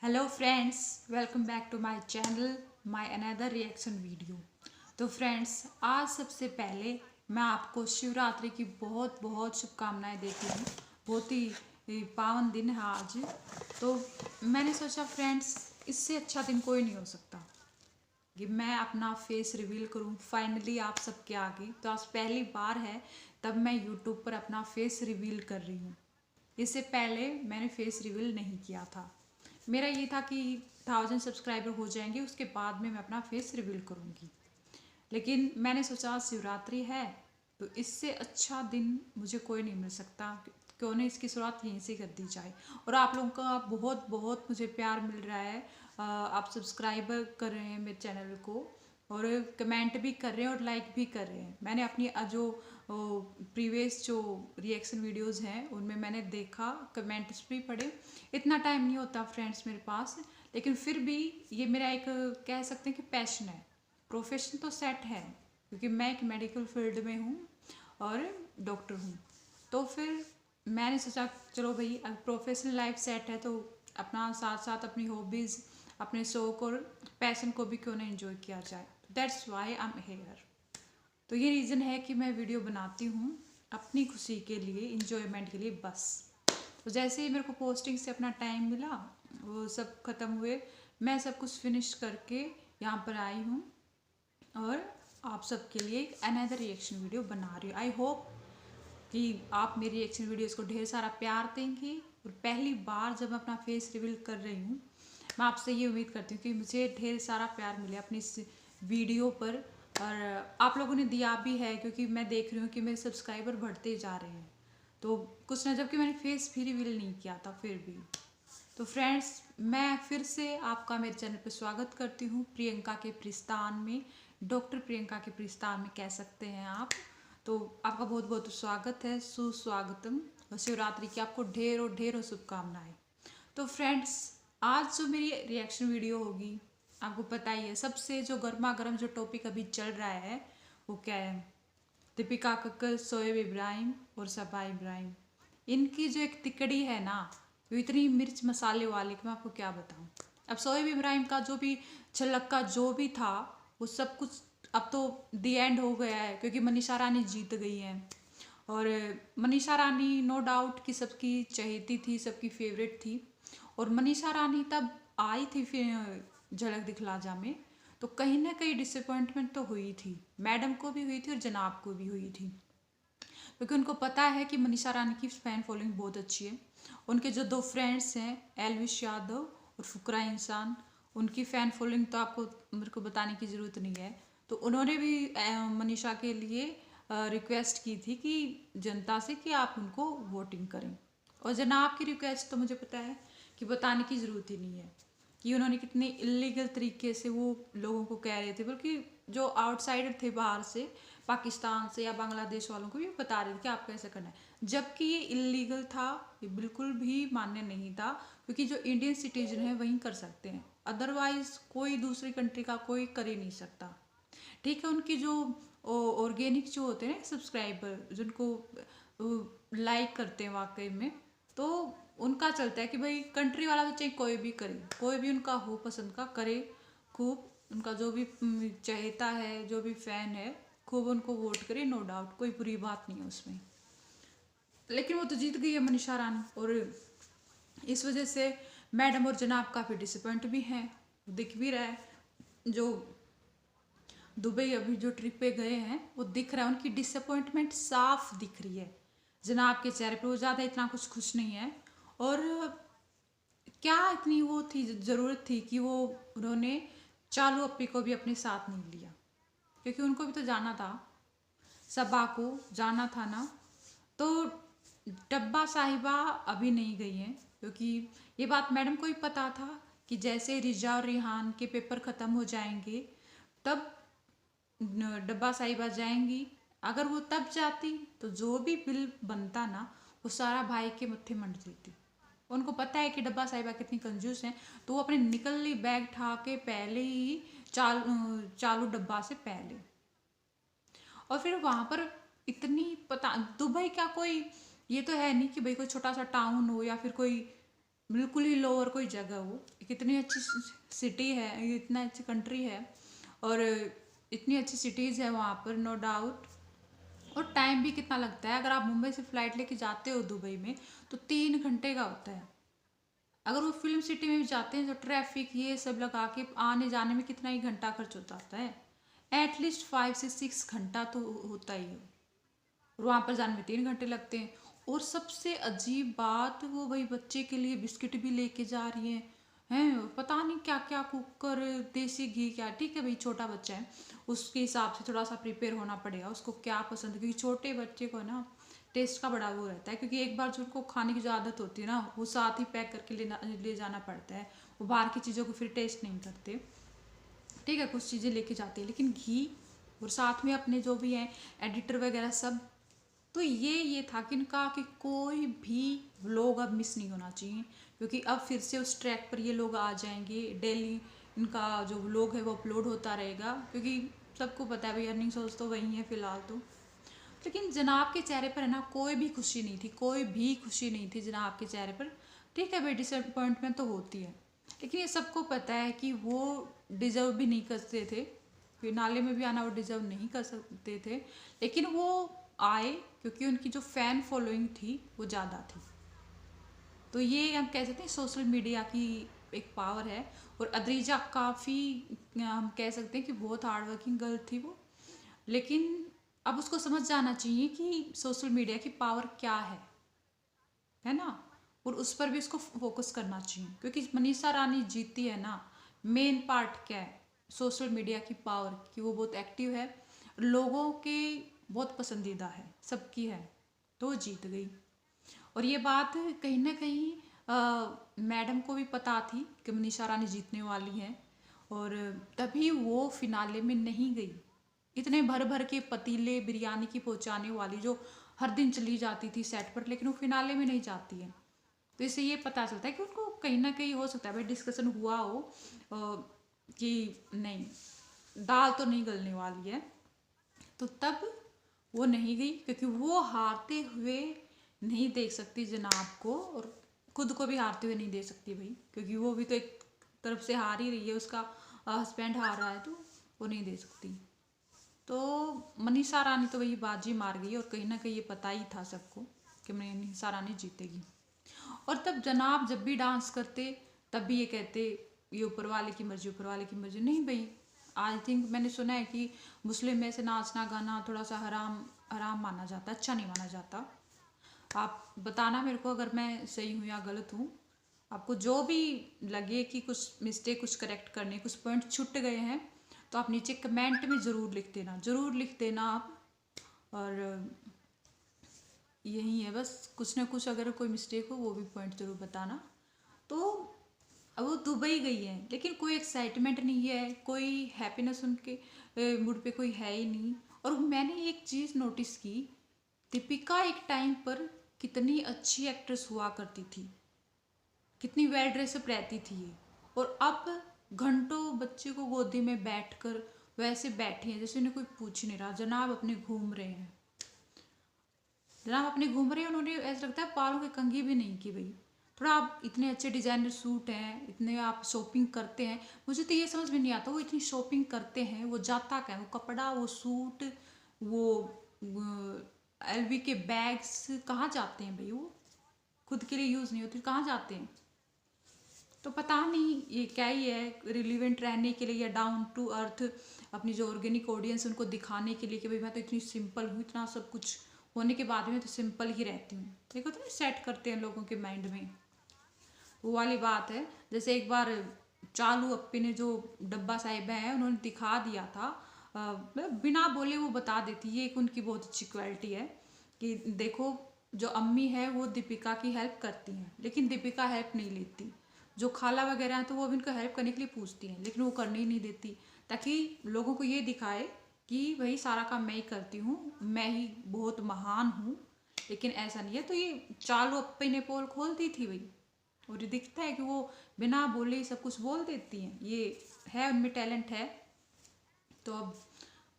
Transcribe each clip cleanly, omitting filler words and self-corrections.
Hello friends, welcome back to my channel, my another reaction video. तो friends, आज सबसे पहले मैं आपको शिवरात्रि की बहुत बहुत शुभकामनाएं देती हूँ। बहुत ही पावन दिन है आज। तो मैंने सोचा फ्रेंड्स, इससे अच्छा दिन कोई नहीं हो सकता कि मैं अपना फेस रिवील करूं फाइनली आप सबके आगे। तो आज पहली बार है तब मैं यूट्यूब पर अपना फेस रिवील कर रही हूँ। इससे पहले मैंने फेस रिवील नहीं किया था। मेरा ये था कि 1000 सब्सक्राइबर हो जाएंगे उसके बाद में मैं अपना फेस रिवील करूँगी। लेकिन मैंने सोचा शिवरात्रि है तो इससे अच्छा दिन मुझे कोई नहीं मिल सकता, क्यों नहीं इसकी शुरुआत यहीं से कर दी जाए। और आप लोगों का बहुत बहुत मुझे प्यार मिल रहा है। आप सब्सक्राइबर कर रहे हैं मेरे चैनल को, और कमेंट भी कर रहे हैं और लाइक भी कर रहे हैं। मैंने अपनी जो प्रीवियस जो रिएक्शन वीडियोस हैं उनमें मैंने देखा, कमेंट्स भी पढ़े। इतना टाइम नहीं होता फ्रेंड्स मेरे पास, लेकिन फिर भी ये मेरा एक कह सकते हैं कि पैशन है। प्रोफेशन तो सेट है क्योंकि मैं एक मेडिकल फील्ड में हूँ और डॉक्टर हूँ। तो फिर मैंने सोचा चलो भाई, अब प्रोफेशनल लाइफ सेट है तो अपना साथ साथ अपनी हॉबीज़, अपने शौक और पैशन को भी क्यों ना एंजॉय किया जाए। That's why I am here. तो ये रीज़न है कि मैं वीडियो बनाती हूँ अपनी खुशी के लिए, इंजॉयमेंट के लिए बस। तो जैसे ही मेरे को पोस्टिंग से अपना टाइम मिला, वो सब ख़त्म हुए, मैं सब कुछ फिनिश करके यहाँ पर आई हूँ और आप सबके लिए एक अनदर रिएक्शन वीडियो बना रही हूँ। आई होप कि आप मेरी रिएक्शन वीडियोस को ढेर सारा प्यार देंगे। और पहली बार जब मैं अपना फेस रिवील कर रही हूँ, मैं आपसे ये उम्मीद करती हूँ कि मुझे ढेर सारा प्यार मिले अपनी इस वीडियो पर। और आप लोगों ने दिया भी है क्योंकि मैं देख रही हूँ कि मेरे सब्सक्राइबर बढ़ते जा रहे हैं। तो कुछ ना, जबकि मैंने फेस भी रिवील नहीं किया था फिर भी। तो फ्रेंड्स, मैं फिर से आपका मेरे चैनल पर स्वागत करती हूँ प्रियंका के प्रस्थान में, डॉक्टर प्रियंका के प्रस्थान में कह सकते हैं आप। तो आपका बहुत बहुत स्वागत है, सुस्वागतम। और शिवरात्रि की आपको ढेरों ढेरों शुभकामनाएं। तो फ्रेंड्स, आज जो मेरी रिएक्शन वीडियो होगी, आपको पता ही है सबसे जो गर्मा गर्म जो टॉपिक अभी चल रहा है वो क्या है। दीपिका कक्कर, शोएब इब्राहिम और सबा इब्राहिम, इनकी जो एक तिकड़ी है ना, वो इतनी मिर्च मसाले वाली कि मैं आपको क्या बताऊं। अब शोएब इब्राहिम का जो भी छलक्का जो भी था, वो सब कुछ अब तो दी एंड हो गया है क्योंकि मनीषा रानी जीत गई हैं। और मनीषा रानी नो डाउट कि सबकी चहेती थी, सबकी फेवरेट थी। और मनीषा रानी तब आई थी फिर झलक दिखला जा में, तो कहीं ना कहीं डिसअपॉइंटमेंट तो हुई थी, मैडम को भी हुई थी और जनाब को भी हुई थी। क्योंकि उनको पता है कि मनीषा रानी की फैन फॉलोइंग बहुत अच्छी है। उनके जो दो फ्रेंड्स हैं, एलविश यादव और फुकरा इंसान, उनकी फ़ैन फॉलोइंग तो आपको मेरे को बताने की ज़रूरत नहीं है। तो उन्होंने भी मनीषा के लिए रिक्वेस्ट की थी कि जनता से कि आप उनको वोटिंग करें। और जनाब की रिक्वेस्ट तो मुझे पता है कि बताने की ज़रूरत ही नहीं है कि उन्होंने कितने इलीगल तरीके से वो लोगों को कह रहे थे, बल्कि जो आउटसाइडर थे बाहर से, पाकिस्तान से या बांग्लादेश वालों को भी बता रहे थे कि आपको ऐसा करना है, जबकि ये इलीगल था। ये बिल्कुल भी मान्य नहीं था क्योंकि जो इंडियन सिटीजन है वही कर सकते हैं, अदरवाइज कोई दूसरी कंट्री का कोई कर ही नहीं सकता। ठीक है, उनकी जो ऑर्गेनिक जो होते हैं सब्सक्राइबर, जिनको लाइक करते हैं वाकई में, तो उनका चलता है कि भाई कंट्री वाला तो चाहे कोई भी करे, कोई भी उनका हो पसंद का करे, खूब उनका जो भी चाहता है, जो भी फैन है, खूब उनको वोट करे, नो डाउट, कोई बुरी बात नहीं है उसमें। लेकिन वो तो जीत गई है मनीषा रानी, और इस वजह से मैडम और जनाब काफ़ी डिसअपॉइंट भी हैं, दिख भी रहा है। जो दुबई अभी जो ट्रिप पे गए हैं वो दिख रहा है, उनकी डिसअपॉइंटमेंट साफ दिख रही है जनाब के चेहरे पे। वो ज़्यादा इतना कुछ खुश नहीं है। और क्या इतनी वो थी, ज़रूरत थी कि वो उन्होंने चालू अप्पी को भी अपने साथ नहीं लिया, क्योंकि उनको भी तो जाना था, सबा को जाना था ना। तो डब्बा साहिबा अभी नहीं गई हैं क्योंकि ये बात मैडम को ही पता था कि जैसे रिजा और रिहान के पेपर ख़त्म हो जाएंगे तब डब्बा साहिबा जाएंगी। अगर वो तब जाती तो जो भी बिल बनता ना, वो सारा भाई के मत्थे मंड देती। उनको पता है कि डब्बा साहिबा कितनी कंजूस हैं, तो वो अपने निकलनी बैग ठा के पहले ही चालू डब्बा से पहले। और फिर वहाँ पर इतनी पता, दुबई क्या कोई ये तो है नहीं कि भाई कोई छोटा सा टाउन हो या फिर कोई बिल्कुल ही लोअर कोई जगह हो, कितनी अच्छी सिटी है, इतना अच्छी कंट्री है, और इतनी अच्छी सिटीज़ है वहाँ पर, नो डाउट। और टाइम भी कितना लगता है, अगर आप मुंबई से फ़्लाइट लेके जाते हो दुबई में तो 3 घंटे का होता है। अगर वो फिल्म सिटी में भी जाते हैं तो ट्रैफिक ये सब लगा के आने जाने में कितना ही घंटा खर्च हो जाता है, एटलीस्ट 5 से 6 घंटा तो होता ही है। और वहाँ पर जाने में 3 घंटे लगते हैं। और सबसे अजीब बात, वो भाई बच्चे के लिए बिस्किट भी लेके जा रही हैं पता नहीं क्या क्या, कुकर, देसी घी, क्या। ठीक है भाई, छोटा बच्चा है, उसके हिसाब से थोड़ा सा प्रिपेयर होना पड़ेगा, उसको क्या पसंद है, क्योंकि छोटे बच्चे को ना टेस्ट का बड़ा वो रहता है, क्योंकि एक बार जो उनको खाने की जो आदत होती है ना, वो साथ ही पैक करके ले जाना पड़ता है। वो बाहर की चीज़ों को फिर टेस्ट नहीं करते। ठीक है, कुछ चीज़ें लेके जाते हैं, लेकिन घी और साथ में अपने जो भी हैं एडिटर वगैरह सब। तो ये था कि इनका कि कोई भी व्लॉग अब मिस नहीं होना चाहिए, क्योंकि अब फिर से उस ट्रैक पर ये लोग आ जाएंगे, डेली इनका जो व्लॉग है वो अपलोड होता रहेगा, क्योंकि सबको पता है भाई अर्निंग सोर्स तो वही है फिलहाल तो। लेकिन जनाब के चेहरे पर है ना कोई भी खुशी नहीं थी, कोई भी खुशी नहीं थी जनाब के चेहरे पर। ठीक है भाई, डिसअपॉइंटमेंट तो होती है, लेकिन ये सबको पता है कि वो डिजर्व भी नहीं करते थे, फिनाले में भी आना वो डिजर्व नहीं कर सकते थे, लेकिन वो आए क्योंकि उनकी जो फैन फॉलोइंग थी वो ज़्यादा थी। तो ये हम कह सकते हैं सोशल मीडिया की एक पावर है। और अद्रीजा काफ़ी, हम कह सकते हैं कि बहुत हार्ड वर्किंग गर्ल थी वो, लेकिन अब उसको समझ जाना चाहिए कि सोशल मीडिया की पावर क्या है ना। और उस पर भी उसको फोकस करना चाहिए, क्योंकि मनीषा रानी जीती है ना, मेन पार्ट क्या है, सोशल मीडिया की पावर, कि वो बहुत एक्टिव है, लोगों के बहुत पसंदीदा है, सबकी है, तो वो जीत गई। और ये बात कहीं ना कहीं मैडम को भी पता थी कि मनीषा रानी जीतने वाली है, और तभी वो फिनाले में नहीं गई। इतने भर भर के पतीले बिरयानी की पहुंचाने वाली जो हर दिन चली जाती थी सेट पर, लेकिन वो फिनाले में नहीं जाती है। तो इससे ये पता चलता है कि उनको कहीं ना कहीं हो सकता है भाई डिस्कशन हुआ हो कि नहीं, दाल तो नहीं गलने वाली है, तो तब वो नहीं गई, क्योंकि वो हारते हुए नहीं देख सकती जनाब को, और खुद को भी हारते हुए नहीं देख सकती भाई, क्योंकि वो भी तो एक तरफ से हार ही रही है, उसका हस्बैंड हार रहा है, तो वो नहीं दे सकती। तो मनीषा रानी तो वही बाजी मार गई, और कहीं ना कहीं ये पता ही था सबको कि मनीषा रानी जीतेगी। और तब जनाब जब भी डांस करते तब भी ये कहते ये ऊपर वाले की मर्जी, ऊपर वाले की मर्जी। नहीं भाई, आई थिंक मैंने सुना है कि मुस्लिम में से नाचना गाना थोड़ा सा हराम हराम माना जाता है, अच्छा नहीं माना जाता। आप बताना मेरे को अगर मैं सही हूँ या गलत हूँ। आपको जो भी लगे कि कुछ मिस्टेक, कुछ करेक्ट करने, कुछ पॉइंट छूट गए हैं, तो आप नीचे कमेंट में ज़रूर लिख देना, ज़रूर लिख देना आप। और यही है बस, कुछ ना कुछ अगर कोई मिस्टेक हो वो भी पॉइंट ज़रूर बताना। तो अब वो दुबई गई है, लेकिन कोई एक्साइटमेंट नहीं है, कोई हैप्पीनेस उनके मूड पे कोई है ही नहीं। और मैंने एक चीज़ नोटिस की, दीपिका एक टाइम पर कितनी अच्छी एक्ट्रेस हुआ करती थी, कितनी वेल ड्रेसअप रहती थी ये, और अब घंटों बच्चे को गोदी में बैठकर वैसे बैठी हैं जैसे उन्हें कोई पूछ नहीं रहा। जनाब अपने घूम रहे हैं, जनाब अपने घूम रहे हैं, उन्होंने ऐसा लगता है बालों की कंघी भी नहीं की भाई। थोड़ा आप इतने अच्छे डिजाइनर सूट हैं, इतने आप शॉपिंग करते हैं, मुझे तो ये समझ में नहीं आता वो इतनी शॉपिंग करते हैं, वो जाता क्या है, वो कपड़ा, वो सूट, वो एलवी के बैग्स कहाँ जाते हैं भाई, वो खुद के लिए यूज़ नहीं होती, कहाँ जाते हैं। तो पता नहीं ये क्या ही है, रिलीवेंट रहने के लिए या डाउन टू अर्थ अपनी जो ऑर्गेनिक ऑडियंस उनको दिखाने के लिए कि भाई मैं तो इतनी सिंपल हूँ, इतना सब कुछ होने के बाद में तो सिंपल ही रहती हूँ। देखो तो सेट करते हैं लोगों के माइंड में, वो वाली बात है। जैसे एक बार चालू अप्पी ने जो डब्बा साहिबा है उन्होंने दिखा दिया था, मतलब बिना बोले वो बता देती, ये एक उनकी बहुत अच्छी क्वालिटी है कि देखो जो अम्मी है वो दीपिका की हेल्प करती हैं, लेकिन दीपिका हेल्प नहीं लेती। जो खाला वगैरह हैं तो वो भी उनको हेल्प करने के लिए पूछती हैं, लेकिन वो करने ही नहीं देती, ताकि लोगों को ये दिखाए कि भाई सारा काम मैं ही करती हूँ, मैं ही बहुत महान हूँ। लेकिन ऐसा नहीं है। तो ये चालू अप्पी ने पोल खोल दी थी भाई, और ये दिखता है कि वो बिना बोले सब कुछ बोल देती हैं, ये है उनमें टैलेंट है। तो अब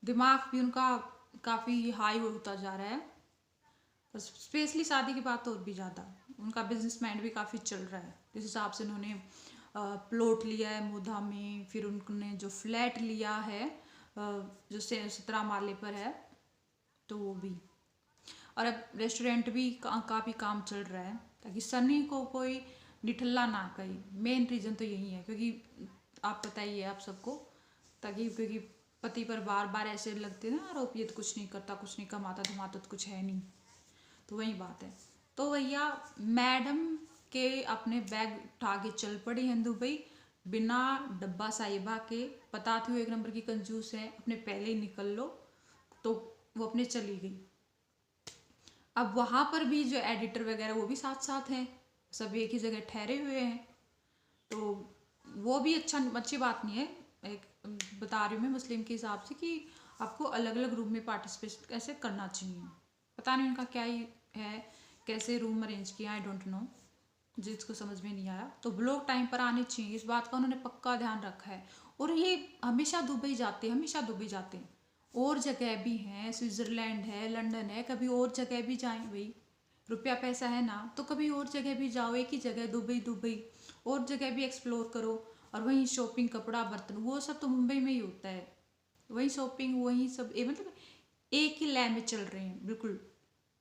दिमाग भी उनका काफ़ी हाई होता जा रहा है, स्पेशली शादी के बाद तो और भी ज़्यादा। उनका बिजनेस माइंड भी काफ़ी चल रहा है। जिस हिसाब से उन्होंने प्लॉट लिया है मोधा में, फिर उन्होंने जो फ्लैट लिया है जो 17 माले पर है, तो वो भी, और अब रेस्टोरेंट भी काफ़ी काम चल रहा है, ताकि सनी को कोई निठल्ला ना कहे। मेन रीज़न तो यही है, क्योंकि आप पता ही है आप सबको, ताकि क्योंकि पति पर बार बार ऐसे लगते हैं ना आरोप, ये तो कुछ नहीं करता, कुछ नहीं कमाता धमाता तो कुछ है नहीं, तो वही बात है। तो भैया मैडम के अपने बैग उठा के चल पड़ी हैं दुबई, बिना डब्बा साहिबा के, बताती हूँ एक नंबर की कंजूस है, अपने पहले ही निकल लो, तो वो अपने चली गई। अब वहाँ पर भी जो एडिटर वगैरह वो भी साथ साथ हैं, सब एक ही जगह ठहरे हुए हैं, तो वो भी अच्छी बात नहीं है। एक बता रही हूँ मैं मुस्लिम के हिसाब से कि आपको अलग अलग रूम में पार्टिसिपेट कैसे करना चाहिए। पता नहीं उनका क्या ही है, कैसे रूम अरेंज किया, आई डोंट नो, जिसको समझ में नहीं आया। तो ब्लॉग टाइम पर आने चाहिए, इस बात का उन्होंने पक्का ध्यान रखा है। और ये हमेशा दुबई जाते हैं, हमेशा दुबई जाते हैं। और जगह भी हैं, स्विट्ज़रलैंड है, लंदन है, कभी और जगह भी जाएं भाई, रुपया पैसा है ना, तो कभी और जगह भी जाओ, एक ही जगह दुबई दुबई, और जगह भी एक्सप्लोर करो। और वहीं शॉपिंग, कपड़ा, बर्तन, वो सब तो मुंबई में ही होता है, वही शॉपिंग, वही सब मतलब एक ही लय में चल रहे हैं बिल्कुल।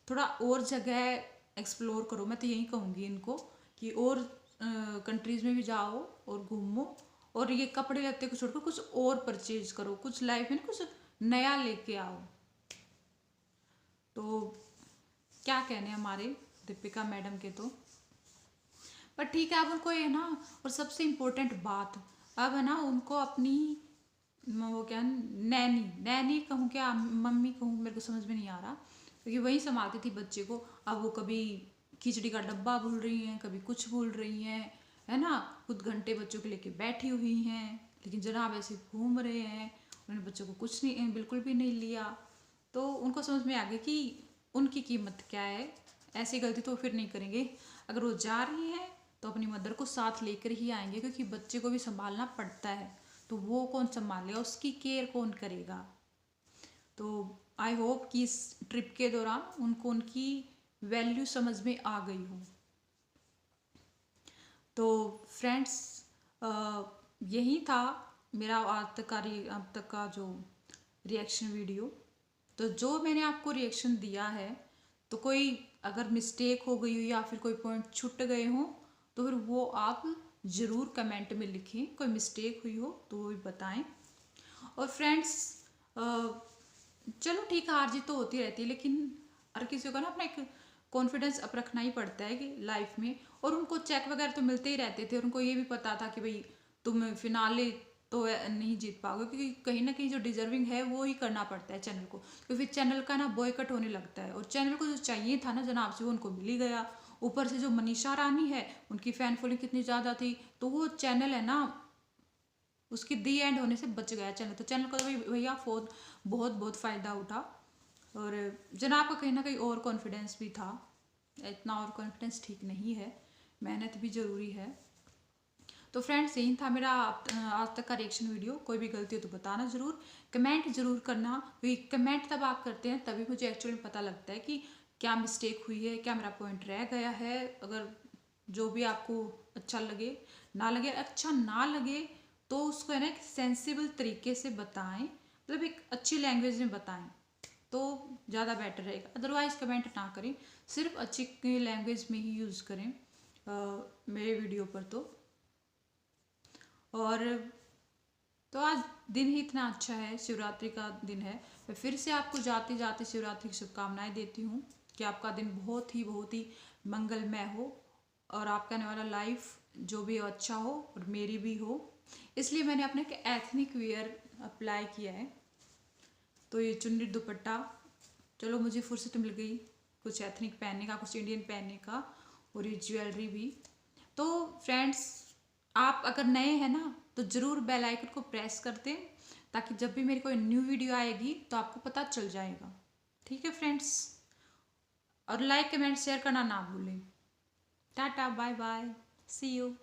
थोड़ा और जगह एक्सप्लोर करो, मैं तो यही कहूँगी इनको कि और कंट्रीज़ में भी जाओ और घूमो, और ये कपड़े लत्ते को छोड़कर कुछ और परचेज करो, कुछ लाइफ में कुछ नया लेके आओ। तो क्या कहने हमारे दीपिका मैडम के, तो पर ठीक है, अब उनको ये ना, और सबसे इम्पोर्टेंट बात, अब है ना उनको अपनी वो क्या नैनी नैनी कहूँ क्या मम्मी कहूँ, मेरे को समझ में नहीं आ रहा, क्योंकि वही संभालती थी बच्चे को। अब वो कभी खिचड़ी का डब्बा भूल रही हैं, कभी कुछ भूल रही हैं, है ना, खुद घंटे बच्चों को लेके बैठी हुई हैं, लेकिन जनाब ऐसे घूम रहे हैं, उन्होंने बच्चों को कुछ नहीं, बिल्कुल भी नहीं लिया। तो उनको समझ में आ गया कि उनकी कीमत क्या है, ऐसी गलती तो फिर नहीं करेंगे। अगर वो जा रही हैं तो अपनी मदर को साथ लेकर ही आएंगे, क्योंकि बच्चे को भी संभालना पड़ता है, तो वो कौन संभालेगा, उसकी केयर कौन करेगा। तो आई होप कि इस ट्रिप के दौरान उनको उनकी वैल्यू समझ में आ गई हो। तो फ्रेंड्स, यही था मेरा अब तक का जो रिएक्शन वीडियो। तो जो मैंने आपको रिएक्शन दिया है, तो कोई अगर मिस्टेक हो गई हो या फिर कोई पॉइंट छूट गए हों, तो फिर वो आप ज़रूर कमेंट में लिखें, कोई मिस्टेक हुई हो तो वो भी बताएं। और फ्रेंड्स, चलो ठीक है, हार जीत तो होती रहती है, लेकिन हर किसी को ना अपना एक कॉन्फिडेंस अप रखना ही पड़ता है कि लाइफ में। और उनको चेक वगैरह तो मिलते ही रहते थे, और उनको ये भी पता था कि भाई तुम फिनाले तो नहीं जीत पाओगे, क्योंकि कहीं ना कहीं जो डिजर्विंग है वो ही करना पड़ता है चैनल को, क्योंकि फिर चैनल का ना बॉयकट होने लगता है। और चैनल को जो चाहिए था ना जनाब से, वो उनको मिल ही गया। ऊपर से जो मनीषा रानी है, उनकी फैन फॉलोइंग कितनी ज़्यादा थी, तो वो चैनल है ना, उसकी दी एंड होने से बच गया चैनल। तो चैनल का तो भैया बहुत बहुत फ़ायदा उठा। और जनाब का कहीं ना कहीं और कॉन्फिडेंस भी था, इतना और कॉन्फिडेंस ठीक नहीं है, मेहनत भी ज़रूरी है। तो फ्रेंड्स, यही था मेरा आज तक का रिएक्शन वीडियो। कोई भी गलती हो तो बताना ज़रूर, कमेंट ज़रूर करना, क्योंकि कमेंट तब आप करते हैं तभी मुझे एक्चुअली पता लगता है कि क्या मिस्टेक हुई है, क्या मेरा पॉइंट रह गया है। अगर जो भी आपको अच्छा लगे, ना लगे, अच्छा ना लगे तो उसको है ना एक सेंसिबल तरीके से बताएं, मतलब एक अच्छी लैंग्वेज में बताएं, तो ज़्यादा बेटर रहेगा। अदरवाइज़ कमेंट ना करें, सिर्फ अच्छी लैंग्वेज में ही यूज़ करें मेरे वीडियो पर। और तो आज दिन ही इतना अच्छा है, शिवरात्रि का दिन है। मैं फिर से आपको जाते जाते शिवरात्रि की शुभकामनाएं देती हूँ कि आपका दिन बहुत ही मंगलमय हो, और आपका आने वाला लाइफ जो भी हो अच्छा हो, और मेरी भी हो। इसलिए मैंने अपने एक एथनिक वेयर अप्लाई किया है। तो ये चुन्नी दुपट्टा, चलो मुझे फुर्सत मिल गई कुछ एथनिक पहनने का, कुछ इंडियन पहनने का, और ये ज्वेलरी भी। तो फ्रेंड्स, आप अगर नए हैं ना तो ज़रूर बेल आइकन को प्रेस कर दें, ताकि जब भी मेरी कोई न्यू वीडियो आएगी तो आपको पता चल जाएगा। ठीक है फ्रेंड्स, और लाइक कमेंट शेयर करना ना भूलें। Tata, bye bye, see you.